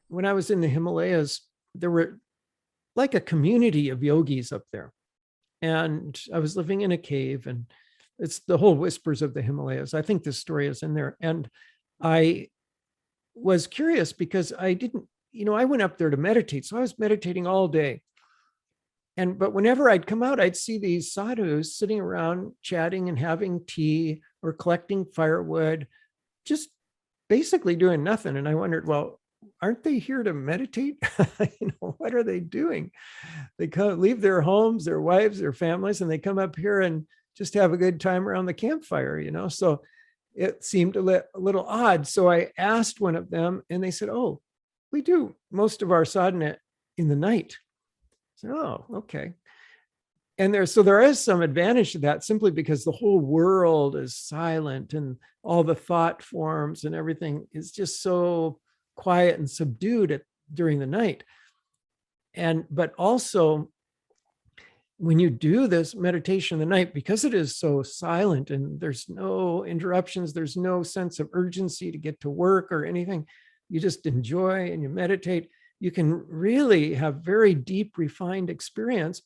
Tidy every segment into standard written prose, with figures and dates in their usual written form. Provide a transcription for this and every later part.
When I was in the Himalayas, there were like a community of yogis up there. And I was living in a cave, and it's the whole Whispers of the Himalayas. I think this story is in there. And I was curious because I didn't, I went up there to meditate. So I was meditating all day. But whenever I'd come out, I'd see these sadhus sitting around chatting and having tea or collecting firewood, just basically doing nothing. And I wondered, well, aren't they here to meditate? What are they doing? They come, leave their homes, their wives, their families, and they come up here and just have a good time around the campfire. So it seemed a little odd. So I asked one of them, and they said, oh, we do most of our sadhana in the night. I said, oh, okay. And there is some advantage to that, simply because the whole world is silent and all the thought forms and everything is just so quiet and subdued during the night. But also, when you do this meditation in the night, because it is so silent and there's no interruptions, there's no sense of urgency to get to work or anything, you just enjoy and you meditate, you can really have very deep, refined experience.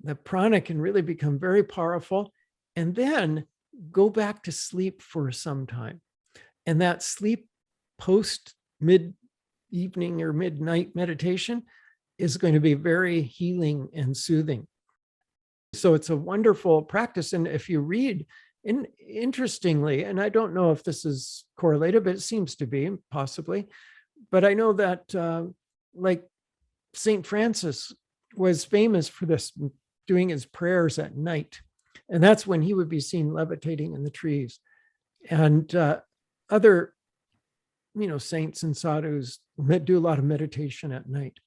The prana can really become very powerful, and then go back to sleep for some time. And that sleep post mid-evening or midnight meditation is going to be very healing and soothing. So it's a wonderful practice. And if you read, interestingly, and I don't know if this is correlated, but it seems to be, possibly, but I know that like St. Francis was famous for this, doing his prayers at night. And that's when he would be seen levitating in the trees. And other, saints and sadhus do a lot of meditation at night.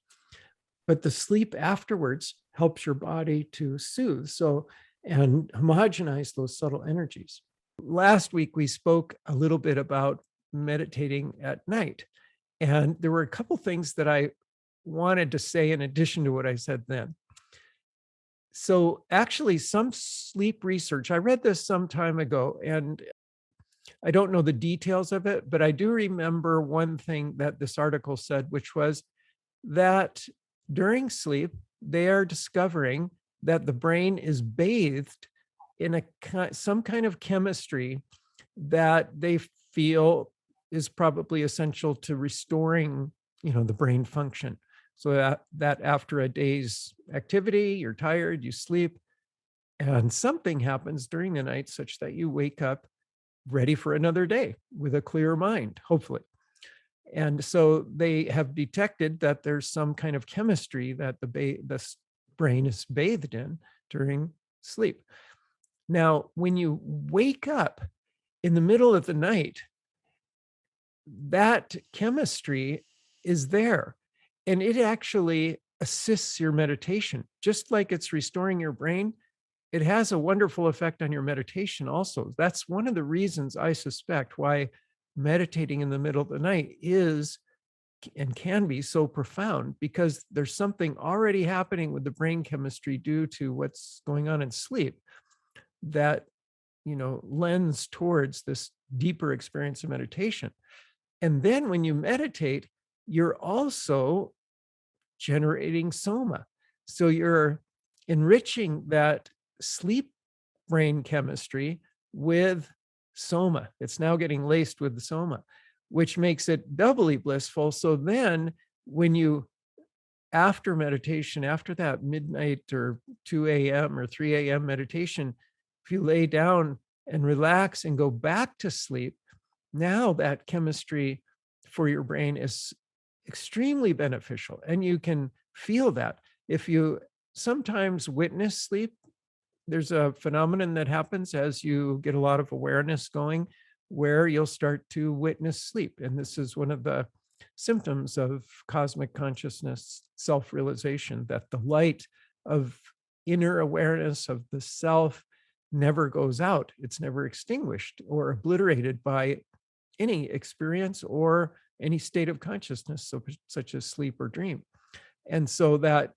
But the sleep afterwards helps your body to soothe and homogenize those subtle energies. Last week, we spoke a little bit about meditating at night. And there were a couple things that I wanted to say in addition to what I said then. So actually, some sleep research, I read this some time ago, and I don't know the details of it, but I do remember one thing that this article said, which was that during sleep, they are discovering that the brain is bathed in some kind of chemistry that they feel is probably essential to restoring, the brain function. So that after a day's activity, you're tired, you sleep, and something happens during the night such that you wake up ready for another day with a clear mind, hopefully. And so they have detected that there's some kind of chemistry that the brain is bathed in during sleep. Now, when you wake up in the middle of the night, that chemistry is there, and it actually assists your meditation. Just like it's restoring your brain, it has a wonderful effect on your meditation also. That's one of the reasons I suspect why meditating in the middle of the night is and can be so profound, because there's something already happening with the brain chemistry due to what's going on in sleep that lends towards this deeper experience of meditation. And then when you meditate, you're also generating soma. So you're enriching that sleep brain chemistry with soma. It's now getting laced with the soma, which makes it doubly blissful. So then when you, after meditation, after that midnight or 2 a.m. or 3 a.m. meditation, if you lay down and relax and go back to sleep, now that chemistry for your brain is extremely beneficial. And you can feel that. If you sometimes witness sleep, there's a phenomenon that happens as you get a lot of awareness going, where you'll start to witness sleep. And this is one of the symptoms of cosmic consciousness self-realization, that the light of inner awareness of the self never goes out. It's never extinguished or obliterated by any experience or any state of consciousness, such as sleep or dream. And so that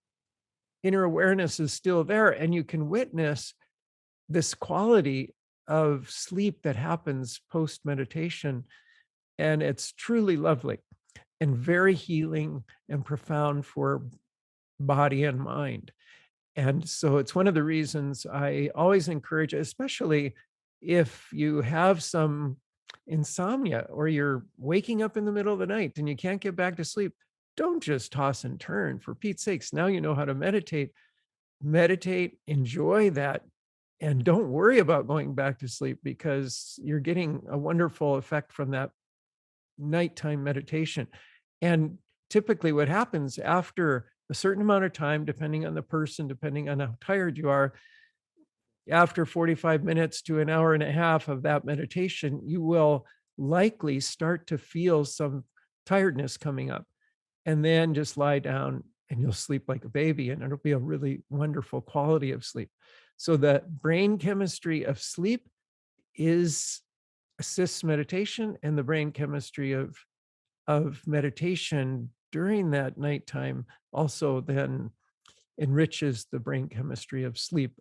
inner awareness is still there, and you can witness this quality of sleep that happens post meditation, and it's truly lovely. and very healing and profound for body and mind. And so it's one of the reasons I always encourage, especially if you have some insomnia or you're waking up in the middle of the night and you can't get back to sleep, don't just toss and turn. For Pete's sakes, now you know how to meditate. Meditate, enjoy that, and don't worry about going back to sleep because you're getting a wonderful effect from that nighttime meditation. And typically, what happens after a certain amount of time, depending on the person, depending on how tired you are, after 45 minutes to an hour and a half of that meditation, you will likely start to feel some tiredness coming up. And then just lie down and you'll sleep like a baby, and it'll be a really wonderful quality of sleep. So, the brain chemistry of sleep is assists meditation, and the brain chemistry of meditation during that nighttime also then enriches the brain chemistry of sleep